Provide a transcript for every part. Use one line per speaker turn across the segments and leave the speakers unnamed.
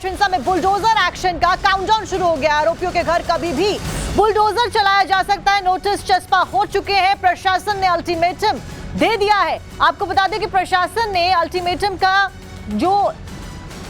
बहराइच हिंसा में bulldozer action का काउंटडाउन शुरू हो गया। आरोपियों के घर कभी भी बुलडोजर चलाया जा सकता है। नोटिस चस्पा हो चुके हैं। प्रशासन ने अल्टीमेटम दे दिया है। आपको बता दें कि प्रशासन ने अल्टीमेटम का जो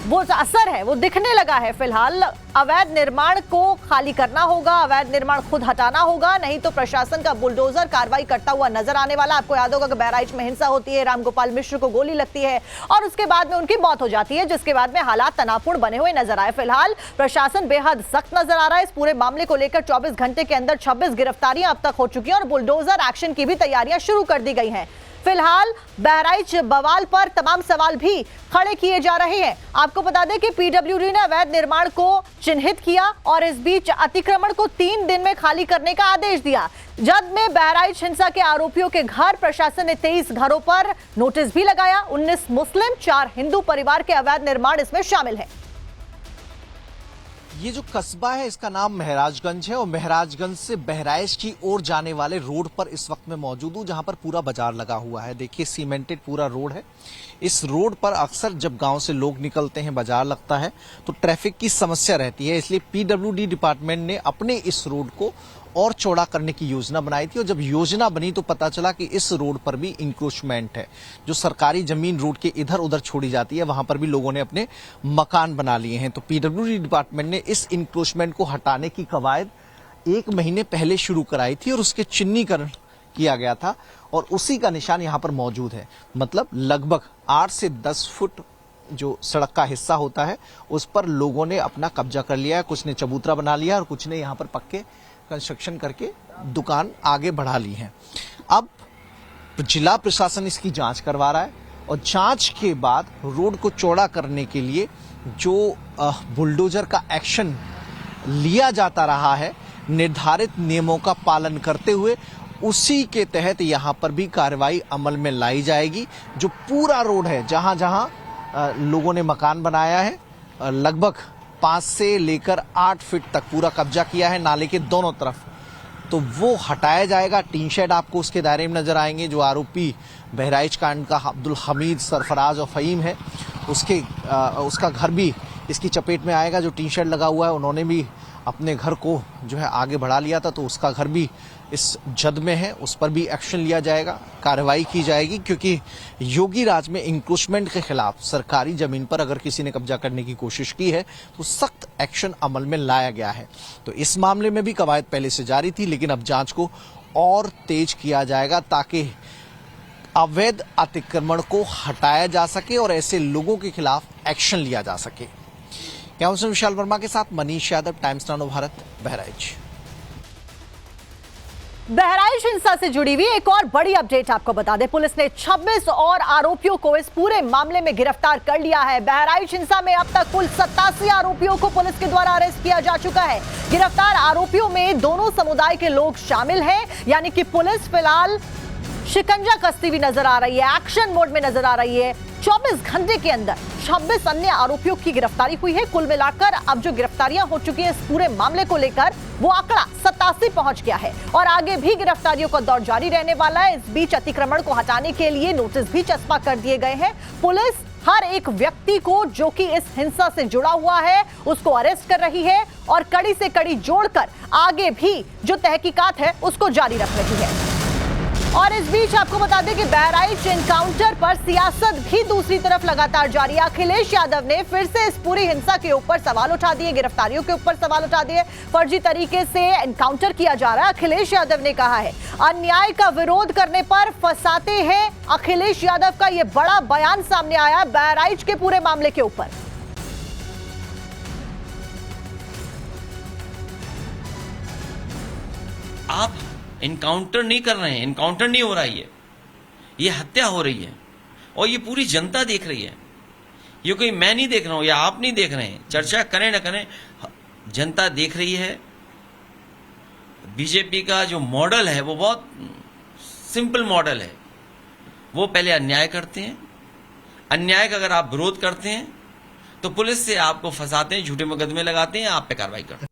वो असर है वो दिखने लगा है। फिलहाल अवैध निर्माण को खाली करना होगा, अवैध निर्माण खुद हटाना होगा, नहीं तो प्रशासन का बुलडोजर कार्रवाई करता हुआ नजर आने वाला। आपको याद होगा कि बहराइच में हिंसा होती है, रामगोपाल मिश्र को गोली लगती है और उसके बाद में उनकी मौत हो जाती है, जिसके बाद में हालात तनावपूर्ण बने हुए नजर आए। फिलहाल प्रशासन बेहद सख्त नजर आ रहा है। इस पूरे मामले को लेकर 24 घंटे के अंदर 26 गिरफ्तारियां अब तक हो चुकी हैं और बुलडोजर एक्शन की भी तैयारियां शुरू कर दी गई हैं। फिलहाल बहराइच बवाल पर तमाम सवाल भी खड़े किए जा रहे हैं। आपको बता दें कि पीडब्ल्यूडी ने अवैध निर्माण को चिन्हित किया और इस बीच अतिक्रमण को 3 दिन में खाली करने का आदेश दिया। जद में बहराइच हिंसा के आरोपियों के घर प्रशासन ने 23 घरों पर नोटिस भी लगाया। 19 मुस्लिम 4 हिंदू परिवार के अवैध निर्माण इसमें शामिल है।
ये जो कस्बा है इसका नाम महराजगंज है और महराजगंज से बहराइच की ओर जाने वाले रोड पर इस वक्त मैं मौजूद हूँ, जहां पर पूरा बाजार लगा हुआ है। देखिए सीमेंटेड पूरा रोड है। इस रोड पर अक्सर जब गांव से लोग निकलते हैं, बाजार लगता है, तो ट्रैफिक की समस्या रहती है। इसलिए पीडब्ल्यूडी डिपार्टमेंट ने अपने इस रोड को और चौड़ा करने की योजना बनाई थी और जब योजना बनी तो पता चला कि इस रोड पर भी इंक्रोचमेंट है। जो सरकारी जमीन रोड के इधर उधर छोड़ी जाती है वहां पर भी लोगों ने अपने मकान बना लिए हैं। तो पीडब्ल्यूडी डिपार्टमेंट ने इस इंक्रोचमेंट को हटाने की कवायद 1 महीने पहले शुरू कराई थी और उसके चिन्हीकरण किया गया था और उसी का निशान यहाँ पर मौजूद है। मतलब लगभग 8 से 10 फुट जो सड़क का हिस्सा होता है उस पर लोगों ने अपना कब्जा कर लिया है। कुछ ने चबूतरा बना लिया और कुछ ने यहाँ पर पक्के कंस्ट्रक्शन करके दुकान आगे बढ़ा ली है। अब जिला प्रशासन इसकी जांच करवा रहा है और जांच के बाद रोड को चौड़ा करने के लिए जो बुलडोजर का एक्शन लिया जाता रहा है निर्धारित नियमों का पालन करते हुए, उसी के तहत यहां पर भी कार्रवाई अमल में लाई जाएगी। जो पूरा रोड है जहां जहां लोगों ने मकान बनाया है, लगभग 5 से लेकर 8 फीट तक पूरा कब्जा किया है नाले के दोनों तरफ, तो वो हटाया जाएगा। टीन शेड आपको उसके दायरे में नजर आएंगे। जो आरोपी बहराइच कांड का अब्दुल हमीद, सरफराज और फहीम है, उसका घर भी इसकी चपेट में आएगा। जो टीन शेड लगा हुआ है उन्होंने भी अपने घर को जो है आगे बढ़ा लिया था, तो उसका घर भी इस जद में है, उस पर भी एक्शन लिया जाएगा, कार्रवाई की जाएगी। क्योंकि योगी राज में इंक्रोचमेंट के खिलाफ सरकारी जमीन पर अगर किसी ने कब्जा करने की कोशिश की है तो सख्त एक्शन अमल में लाया गया है। तो इस मामले में भी कवायद पहले से जारी थी, लेकिन अब जांच को और तेज किया जाएगा ताकि अवैध अतिक्रमण को हटाया जा सके और ऐसे लोगों के खिलाफ एक्शन लिया जा सके। कैमरा विशाल वर्मा के साथ मनीष यादव, टाइम्स नानो भारत, बहराइच।
बहराइच हिंसा से जुड़ी हुई एक और बड़ी अपडेट आपको बता दें। पुलिस ने 26 और आरोपियों को इस पूरे मामले में गिरफ्तार कर लिया है। बहराइच हिंसा में अब तक कुल 87 आरोपियों को पुलिस के द्वारा अरेस्ट किया जा चुका है। गिरफ्तार आरोपियों में दोनों समुदाय के लोग शामिल हैं, यानी कि पुलिस फिलहाल शिकंजा कसती हुई नजर आ रही है, एक्शन मोड में नजर आ रही है। 24 घंटे के अंदर 26 अन्य आरोपियों की गिरफ्तारी हुई है। कुल मिलाकर अब जो गिरफ्तारियां हो चुकी हैं इस पूरे मामले को लेकर वो आंकड़ा 87 पहुंच गया है और आगे भी गिरफ्तारियों का दौर जारी रहने वाला है। इस बीच अतिक्रमण को हटाने के लिए नोटिस भी चस्पा कर दिए गए हैं। पुलिस हर एक व्यक्ति को जो कि इस हिंसा से जुड़ा हुआ है उसको अरेस्ट कर रही है और कड़ी से कड़ी जोड़कर आगे भी जो तहकीकात है उसको जारी रख रही है। और इस बीच आपको बता दें कि बहराइच एनकाउंटर पर सियासत भी दूसरी तरफ लगातार जारी है। अखिलेश यादव ने फिर से इस पूरी हिंसा के ऊपर सवाल उठा दिए, गिरफ्तारियों के ऊपर सवाल उठा दिए। फर्जी तरीके से एनकाउंटर किया जा रहा है। अखिलेश यादव ने कहा है अन्याय का विरोध करने पर फंसाते हैं। अखिलेश यादव का यह बड़ा बयान सामने आया बहराइच के पूरे मामले के ऊपर।
आप इनकाउंटर नहीं कर रहे हैं, इनकाउंटर नहीं हो रहा है, ये हत्या हो रही है और ये पूरी जनता देख रही है। ये कोई मैं नहीं देख रहा हूं या आप नहीं देख रहे हैं, चर्चा करें ना करें, जनता देख रही है। बीजेपी का जो मॉडल है वो बहुत सिंपल मॉडल है। वो पहले अन्याय करते हैं, अन्याय का अगर आप विरोध करते हैं तो पुलिस से आपको फंसाते हैं, झूठे मुकदमे लगाते हैं, आप पे कार्रवाई करते हैं।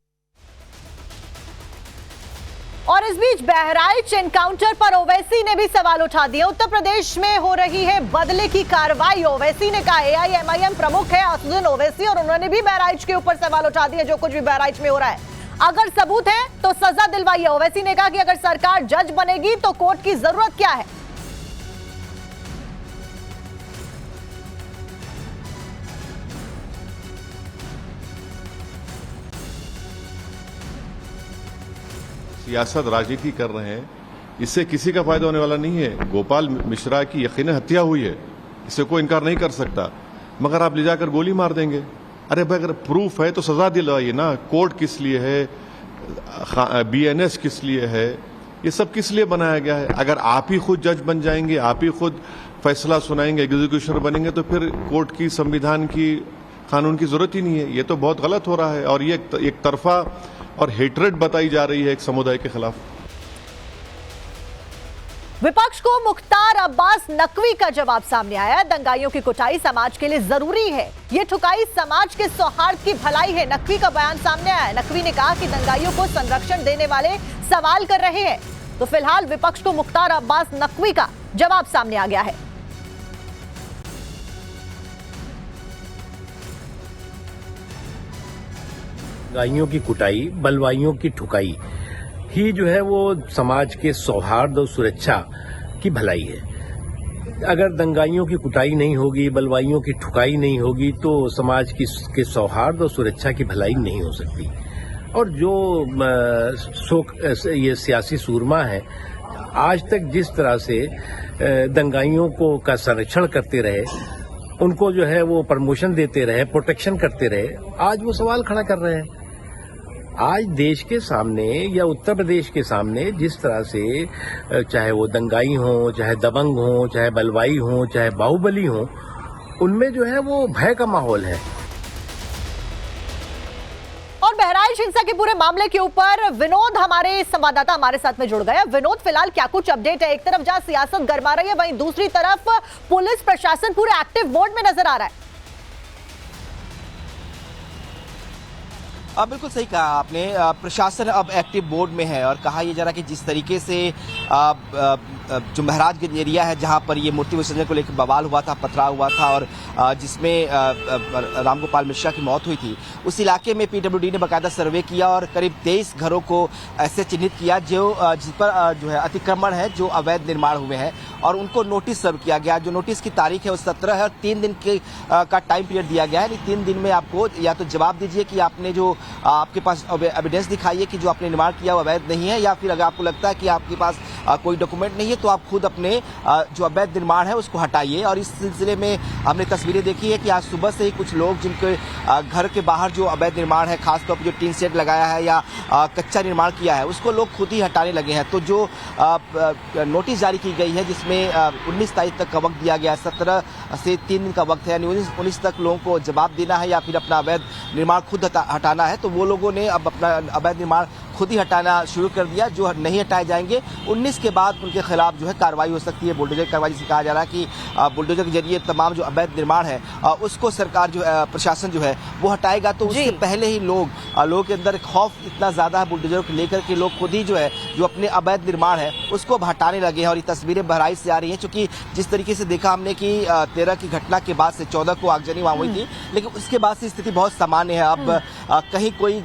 और इस बीच बीच बहराइच एनकाउंटर पर ओवैसी ने भी सवाल उठा दिए। उत्तर प्रदेश में हो रही है बदले की कार्रवाई। ओवैसी ने कहा, एआईएमआईएम प्रमुख है असदुद्दीन ओवैसी, और उन्होंने भी बहराइच के ऊपर सवाल उठा दिए। जो कुछ भी बहराइच में हो रहा है, अगर सबूत है तो सजा दिलवाइए। ओवैसी ने कहा कि अगर सरकार जज बनेगी तो कोर्ट की जरूरत क्या है।
सियासत राजनीति कर रहे हैं, इससे किसी का फायदा होने वाला नहीं है। गोपाल मिश्रा की यकीनन हत्या हुई है, इसे कोई इनकार नहीं कर सकता, मगर आप ले जाकर गोली मार देंगे। अरे भाई, अगर प्रूफ है तो सजा दिलवाइए ना। कोर्ट किस लिए है, बीएनएस किस लिए है, ये सब किस लिए बनाया गया है? अगर आप ही खुद जज बन जाएंगे, आप ही खुद फैसला सुनाएंगे, एग्जीक्यूशन बनेंगे, तो फिर कोर्ट की, संविधान की, कानून की जरूरत ही नहीं है। ये तो बहुत गलत हो रहा है, और ये एक तरफा और हेट्रेड बताई जा रही है एक समुदाय के खिलाफ।
विपक्ष को मुख्तार अब्बास नकवी का जवाब सामने आया। दंगाइयों की कुटाई समाज के लिए जरूरी है, ये ठुकाई समाज के सौहार्द की भलाई है। नकवी का बयान सामने आया। नकवी ने कहा कि दंगाइयों को संरक्षण देने वाले सवाल कर रहे हैं। तो फिलहाल विपक्ष को मुख्तार अब्बास नकवी का जवाब सामने आ गया है।
दंगाइयों की कुटाई, बलवाइयों की ठुकाई ही जो है वो समाज के सौहार्द और सुरक्षा की भलाई है। अगर दंगाइयों की कुटाई नहीं होगी, बलवाइयों की ठुकाई नहीं होगी, तो समाज के सौहार्द और सुरक्षा की भलाई नहीं हो सकती। और जो ये सियासी सूरमा है, आज तक जिस तरह से दंगाइयों का संरक्षण करते रहे, उनको जो है वो प्रमोशन देते रहे, प्रोटेक्शन करते रहे, आज वो सवाल खड़ा कर रहे हैं। आज देश के सामने या उत्तर प्रदेश के सामने जिस तरह से चाहे वो दंगाई हो, चाहे दबंग हो, चाहे बलवाई हो, चाहे बाहुबली हो, उनमें जो है वो भय का माहौल है।
और बहराइच हिंसा के पूरे मामले के ऊपर विनोद, हमारे संवाददाता, हमारे साथ में जुड़ गया। विनोद, फिलहाल क्या कुछ अपडेट है? एक तरफ जहां सियासत गरमा रही है, वहीं दूसरी तरफ पुलिस प्रशासन पूरे एक्टिव मोड में नजर आ रहा है।
बिल्कुल सही कहा आपने। प्रशासन अब एक्टिव मोड में है, और कहा यह जा रहा कि जिस तरीके से जो महाराजगंज एरिया है, जहां पर ये मूर्ति विसर्जन को लेकर बवाल हुआ था, पथराव हुआ था, और जिसमें रामगोपाल मिश्रा की मौत हुई थी, उस इलाके में पीडब्ल्यूडी ने बाकायदा सर्वे किया और करीब 23 घरों को ऐसे चिन्हित किया जिस पर जो है अतिक्रमण है, जो अवैध निर्माण हुए हैं, और उनको नोटिस सर्व किया गया। जो नोटिस की तारीख है वो 17 है, और 3 दिन का टाइम पीरियड दिया गया है। 3 दिन में आपको या तो जवाब दीजिए कि आपने जो आपके पास एविडेंस दिखाइए कि जो आपने निर्माण किया वो अवैध नहीं है, या फिर अगर आपको लगता है कि आपके पास कोई डॉक्यूमेंट नहीं है तो आप खुद अपने जो अवैध निर्माण है उसको हटाइए। और इस सिलसिले में हमने तस्वीरें देखी है कि आज सुबह से ही कुछ लोग जिनके घर के बाहर जो अवैध निर्माण है, खासतौर पर जो टीन शेड लगाया है या कच्चा निर्माण किया है, उसको लोग खुद ही हटाने लगे हैं। तो जो नोटिस जारी की गई है, जिसमें 19 तारीख तक का वक्त दिया गया है, 17 से 3 दिन का वक्त है, यानी 19 तक लोगों को जवाब देना है या फिर अपना अवैध निर्माण खुद हटाना है। तो वो लोगों ने अब अपना अवैध निर्माण खुद ही हटाना शुरू कर दिया। जो नहीं हटाए जाएंगे, 19 के बाद उनके खिलाफ जो है कार्रवाई हो सकती है, बुलडोजर कार्रवाई जिसे कहा जा रहा है कि बुलडोजर के जरिए तमाम जो अवैध निर्माण है उसको सरकार जो प्रशासन जो है वो हटाएगा। तो उससे पहले ही लोगों के अंदर खौफ इतना ज्यादा है बुलडोजर को लेकर के लोग खुद ही जो है जो अपने अवैध निर्माण है उसको अब हटाने लगे हैं। और ये तस्वीरें बहराइच से आ रही हैं, चूंकि जिस तरीके से देखा हमने कि 13 की घटना के बाद से 14 को आगजनी वहां हुई थी, लेकिन उसके बाद से स्थिति बहुत सामान्य है। अब कहीं कोई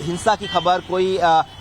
हिंसा की खबर, कोई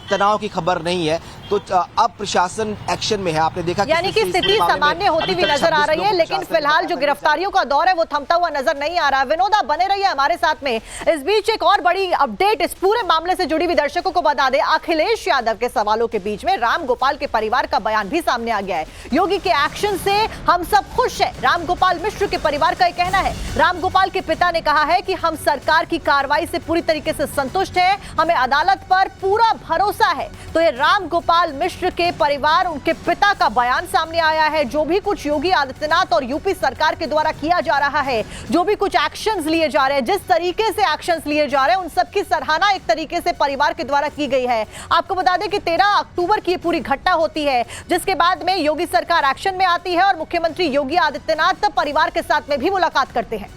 तनाव की खबर नहीं है। तो अब प्रशासन एक्शन में है। आपने देखा
यानी कि स्थिति सामान्य होती हुई नजर आ रही है, लेकिन फिलहाल जो गिरफ्तारियों का दौर है वो थमता हुआ नजर नहीं आ रहा। विनोद, आप बने रहिए हमारे साथ में। इस बीच एक और बड़ी अपडेट इस पूरे मामले से जुड़ी हुई दर्शकों को बता दें। अखिलेश यादव के सवालों के बीच में रामगोपाल के परिवार का बयान भी सामने आ गया है। योगी के एक्शन से हम सब खुश हैं, रामगोपाल मिश्र के परिवार का कहना है। रामगोपाल के पिता ने कहा है कि हम सरकार की कार्रवाई से पूरी तरीके से संतुष्ट हैं, हमें अदालत पर पूरा भरोसा है। तो ये रामगोपाल मिश्र के परिवार, उनके पिता का बयान सामने आया है। जो भी कुछ योगी आदित्यनाथ और यूपी सरकार के द्वारा किया जा रहा है, जो भी कुछ एक्शंस लिए जा रहे हैं, जिस तरीके से एक्शंस लिए जा रहे हैं, उन सबकी सराहना एक तरीके से परिवार के द्वारा की गई है। आपको बता दें कि 13 अक्टूबर की पूरी घटना होती है, जिसके बाद में योगी सरकार एक्शन में आती है और मुख्यमंत्री योगी आदित्यनाथ परिवार के साथ में भी मुलाकात करते हैं।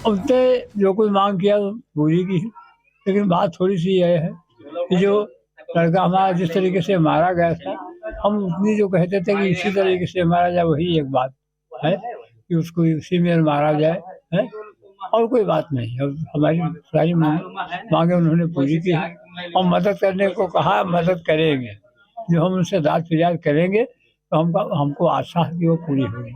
उसने जो कुछ मांग किया पूरी की, लेकिन बात थोड़ी सी यह है कि जो लड़का हमारा जिस तरीके से मारा गया था, हम उतनी जो कहते थे कि इसी तरीके से मारा जाए, वही एक बात है कि उसको उसी में मारा जाए, है, और कोई बात नहीं। अब हमारी सारी मांगे उन्होंने पूरी की है और मदद करने को कहा, मदद करेंगे। जो हम उनसे दाद फरियाद करेंगे तो हमको आशा है कि वो पूरी होगी।